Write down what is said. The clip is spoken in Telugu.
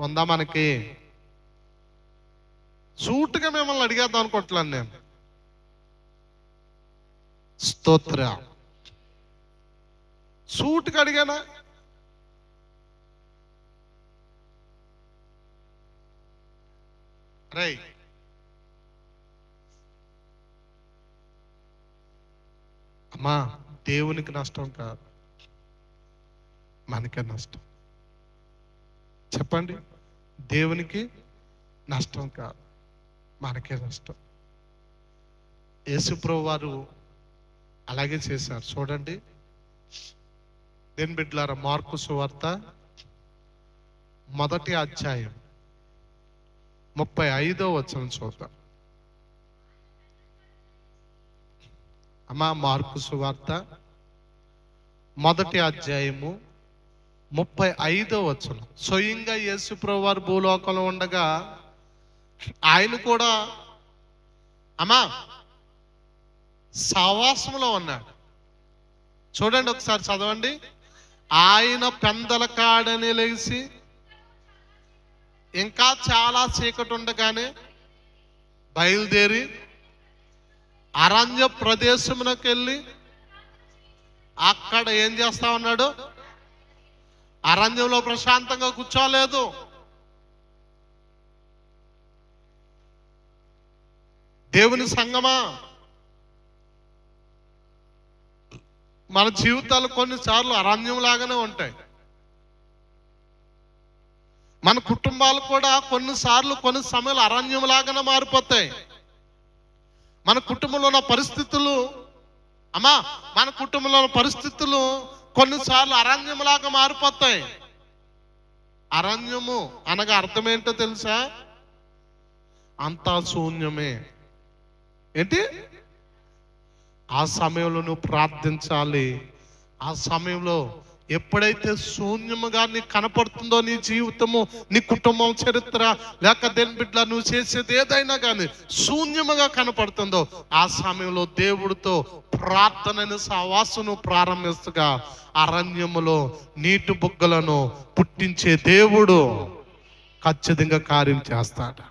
ఉందా మనకి? సూటుగా మిమ్మల్ని అడిగేద్దాం అనుకుంటున్నాను నేను. స్తోత్ర. సూటుగా అడిగానా? రై అమ్మా, దేవునికి నష్టం కాదు, మనకే నష్టం. చెప్పండి, దేవునికి నష్టం కాదు, మనకే నష్టం. యేసుప్రభు వారు అలాగే చేశారు. చూడండి, దేని బిడ్డలారా, మార్కు సువార్త 1వ అధ్యాయం 35వ వచనం చూద్దాం. అమ్మా, మార్కు సువార్త 1వ అధ్యాయము 35వ వచనం. స్వయంగా యేసుప్రభు వారు భూలోకంలో ఉండగా ఆయన కూడా అమ్మా సహవాసంలో ఉన్నాడు. చూడండి, ఒకసారి చదవండి. ఆయన పెందల కాడని లేచి ఇంకా చాలా చీకటి ఉండగానే బయలుదేరి అరణ్య ప్రదేశమునకు వెళ్ళి అక్కడ ఏం చేస్తా ఉన్నాడు? అరణ్యంలో ప్రశాంతంగా కూర్చోలేదు. దేవుని సంగమా, మన జీవితాలు కొన్నిసార్లు అరణ్యం లాగానే ఉంటాయి. మన కుటుంబాలు కూడా కొన్ని సమయాలు అరణ్యం లాగానే మారిపోతాయి. మన కుటుంబంలో ఉన్న పరిస్థితులు మన కుటుంబంలో ఉన్న పరిస్థితులు కొన్నిసార్లు అరణ్యంలాగా మారిపోతాయి. అరణ్యము అనగా అర్థం ఏంటో తెలుసా? అంతా శూన్యమే. ఏంటి? ఆ సమయంలో నువ్వు ప్రార్థించాలి. ఆ సమయంలో ఎప్పుడైతే శూన్యముగా నీకు కనపడుతుందో నీ జీవితము, నీ కుటుంబం చరిత్ర, లేక దేని బిడ్డ నువ్వు చేసేది ఏదైనా కానీ శూన్యముగా కనపడుతుందో, ఆ సమయంలో దేవుడితో ప్రార్థనని సహవాసను ప్రారంభిస్తుగా అరణ్యములో నీటి బుగ్గలను పుట్టించే దేవుడు ఖచ్చితంగా కార్యం చేస్తాడు.